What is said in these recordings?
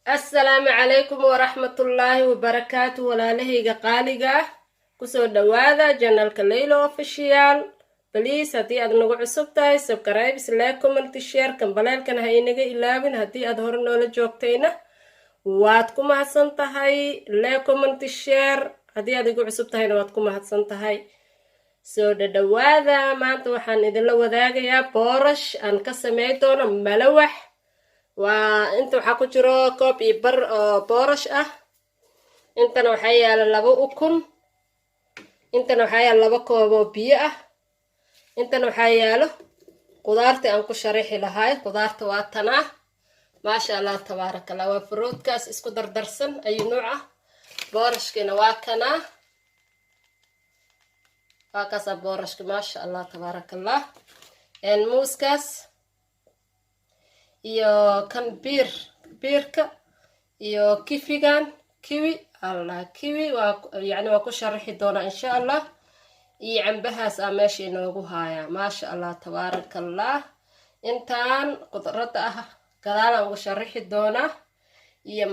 السلام عليكم ورحمة الله وبركاته walaalahayga qaaliga ah kusoo dhawaada janalka Laylo official please haddii aad nagu cusub tahay subscribe like comment share kambaleelkana ha inaga ilaawin haddii aad hore noola joogtayna waad ku mahadsan tahay like comment share haddii aad igu cusub tahayna waad ku mahadsan tahay soo dhawaada maanta waxaan idinla wadaagayaa boorash aan ka sameyn doono malawax inta waxaa ku jiro koob iyo bar oo boorash ah intana waxaa yaala 2 ukun intana waxaa yaala 2 koob oo biyo ah intana waxaa yaalo qudaarta aan ku sharaxi lahaay qudaarta waa tana maasha Allah tabarakallah waa fruutkaas isku dardarsan ay nooc ah boorashkina waa kana waa kaas boorashka maasha Allah tabarakallah muuskaas iyo kan biirka iyo kifigan kiwi waa ku sharaxi doona insha Allah iyo cambahaas aan meesha inoogu haaya maasha Allah tabarakallah intaan qudrada ah gadaalan ugu sharaxi doona iyo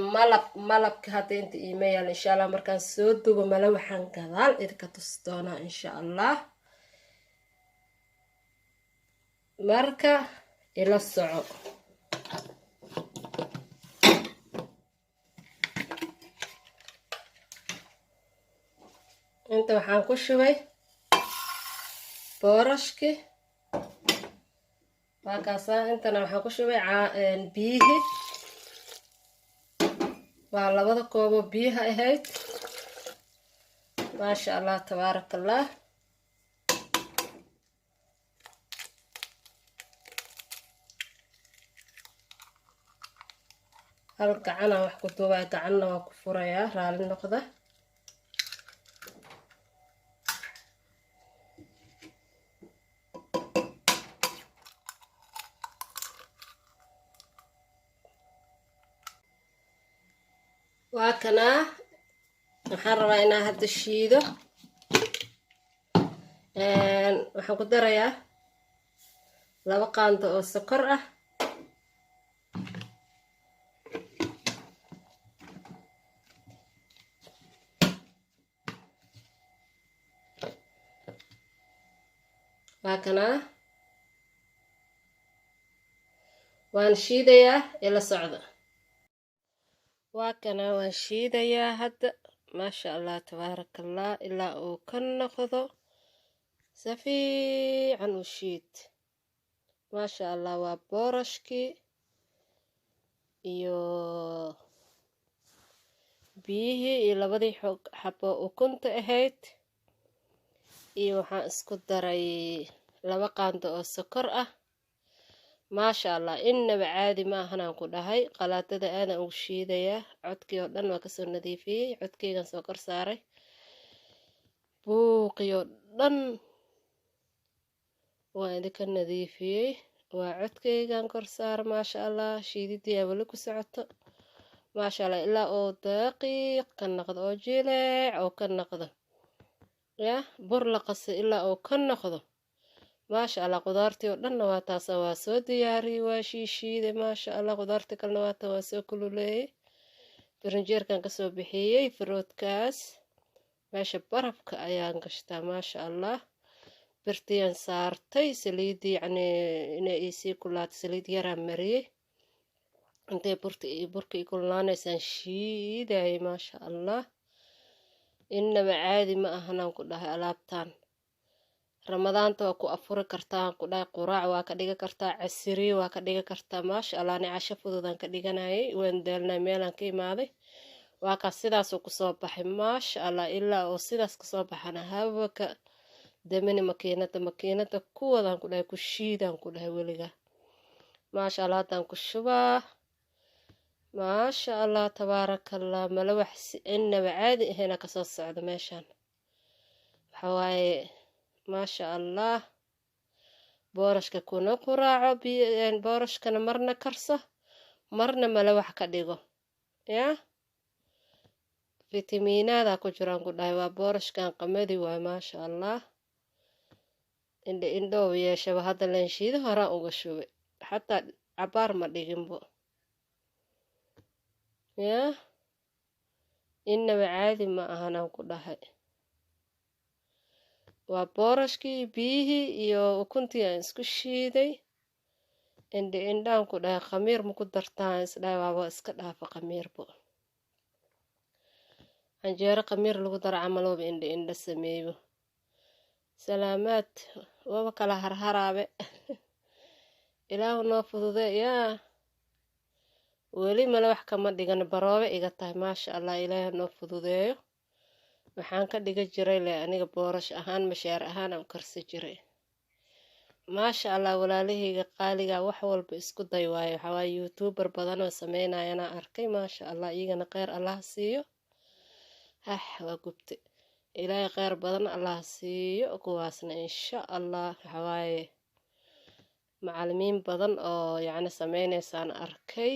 malabka hadda inta email insha Allah markaan soo duubo malawaxan gadaal idinka tus doona insha Allah marka ila soco inta waxaan ku shubay boorashki waa kaasa intana waxaan ku shubay biyihi waa 2 koob oo biyaha ahayd maasha Allah tabarakallah hal gacan wax ku duubay gacanna waa ku furayaa raali noqda waa kana waxaan rabaa inaan hadda shiido waxaan ku darayaa 2 qaando oo sokor ah waa kana waan shiidayaa ila socda waa kana waan shiidayaa hadda maasha Allah tabarakallah ilaa uu ka noqdo safiican u shiid maasha Allah waa boorashki iyo biyihii iyo 2 xabo ukunta ahayd iyo waxaan isku daray 2 qaando oo sokor ah maasha Allah innaba caadi ma ahan ku dhahay qalaadada aan ugu shiidaya codkii oo dhan waa ka soo nadiifiyay codkeygan soo kor saaray buuqiyo dhan waa idinka nadiifiyay waa codkeygan kor saar maasha Allah shiididii wali ku socoto maasha Allah ilaa oo daqiiq ka noqdo oo jileec oo ka noqdo ya bur la qasay ilaa oo ka noqdo maasha Allah qudaartii oo dhan waa taas waa soo diyaariyay waa shiishiiday maasha Allah qudaartii kalena waa soo kululeeyay baranjeerkan ka soo bixiyay fruutkaas meesha barafka ayaan gashtaa maasha Allah birtiyan saartay saliid inay isii kulaato saliid yar aan mariyay intee burka kululaanaysan shiiday maasha Allah innaba caadi ma ahan ku dhahay alaabtan ramadaanta waa ku afuri kartaa ku dhaay quraac waa ka dhiga kartaa casri waa ka dhiga kartaa maasha Allah ni casho fududaan ka dhiganayay waan daalnay meelan ka imaaday waa ka sidaas ku soo baxay maasha Allah ilaa oo sidaas ka soo baxana hawaka damani makiinada ku wadaan ku dhaay ku shiidaan ku dhaay waliga maasha Allah tan ku shubaa maasha Allah tabarakallah malawax innaba caadi ahayna ka soo socdo meeshan waxa waaye maasha Allah boorashka kuna quraaco boorashkana marna karso marna malawax ka dhigo ya fitamiinada ku jiraan ku dhahay waa boorashkan qamadi waa maasha Allah indho yeeshaba hadda leen shiido hore uga shubay xataa cabaar ma dhiginbo yaa innaba caadi ma ahan aan ku dhahay. waa boorashkii biyihii iyo ukuntii aan isku shiiday indhaan ku dhahay khamiir ma ku dartaan isdhahay waaba iska dhaafa khamiirbo canjeero khamiir lagu daro camalooba indha sameeyo salaamaad waba kala harharaabe ilaahu noo fudude yaa weli male wax kama dhigan baroobe iga tahay maasha allah ilaahu noo fududeeyo waxaan ka dhiga jiray le aniga boorash ahaan mashaar ahaan aan karsi jiray maasha allah walaalahayga qaaliga wax walba isku day waayo waxa waa youtuber badan oo sameynayana arkay maasha allah iyagana kheyr allah siiyo waa gubtay ilaahay kheyr badan allah siiyo kuwaasna insha allah waxa waaye macallimiin badan oo yacni sameynaysaan arkay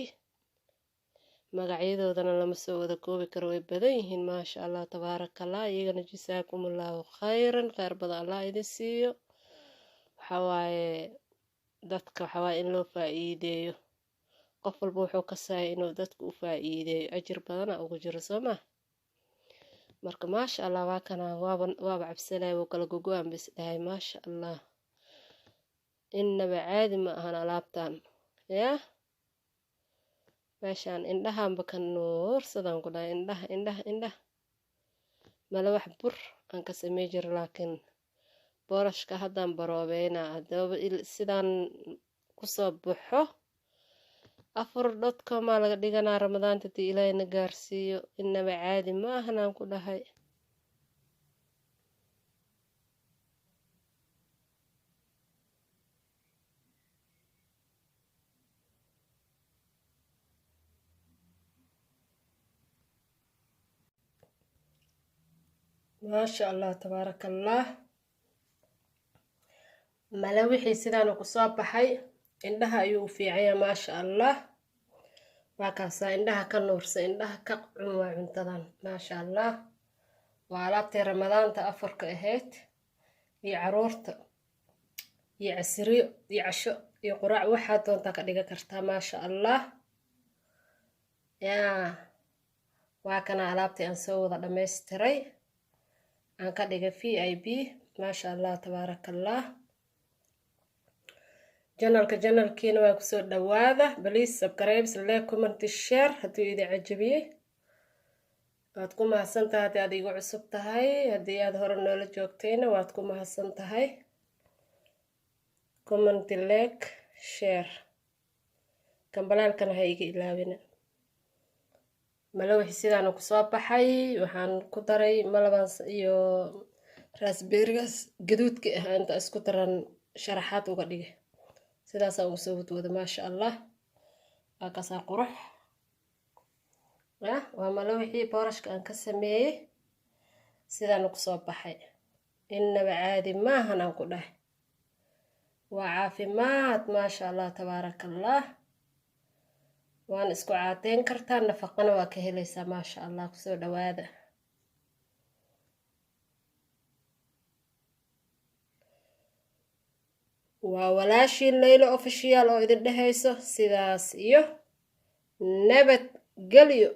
magacyadoodana lama soo wada koobi karo way badan yihiin maasha allah tabaarakallah iyagana jazaakumullahu khayran kheyr badan allah idin siiyo waxa waaye dadka waxa waaye in loo faa'iideeyo qof walba wuxuu ka saayay inuu dadku u faa'iideeyo ajir badana ugu jiro soo ma marka maasha allah waa kana waaba cabsanay wuu kala gogo'an bis dhahay maasha allah innaba caadi ma ahan alaabtan yaa meeshaan indhahanba ka nuursadaan ku dhahay indhaha mala wax bur aan ka samey jiro laakiin boorashka haddaan baroobeyna haddaba sidaan kusoo baxo afur.com aa laga dhiganaa ramadaanta dii ilaahayna gaarsiiyo innaba caadi ma ahan aan ku dhahay maasha allah tabaarakallah mala wixii sidaan ku soo baxay indhaha ayuu u fiicaya maasha allah waa kaasaa indhaha ka nuursa indhaha ka cunwaa cuntadan maasha allah waa alaabtay ramadaanta afarka ahayd iyo caruurta iyo casriyo iyo casho iyo quraac waxaad doontaa ka dhiga kartaa maasha allah yaa waa kana alaabtay aan soo wada dhammaystiray aan ka dhigay VIP maasha allah tabaarakallah janalkiina waa kusoo dhawaada please subscribe like comment share haddii idin cajabiyey waad ku mahadsantahay haddii aad igu cusub tahay haddii aad hore noola joogtayna waad ku mahadsan tahay comment like share kambalaalkana ha iga ilaawina mala wixii sidaan ku soo baxay waxaan ku daray malaban iyo raspberries gaduudka ah inta isku daran sharaxaad uga dhigay sidaas aan soo wadwada maasha allah akaasa qurux waa mala wixii boorashka aan ka sameeyay sidaan ku soo baxay innaba caadi ma ahan aan ku dhahay waa caafimaad maasha allah tabaarakallah waan isku caateyn kartaa nafaqana waa ka helaysaa maasha allah kusoo dhawaada waa walaashii Laylo official oo idin dhehayso sidaas iyo nabad gelyo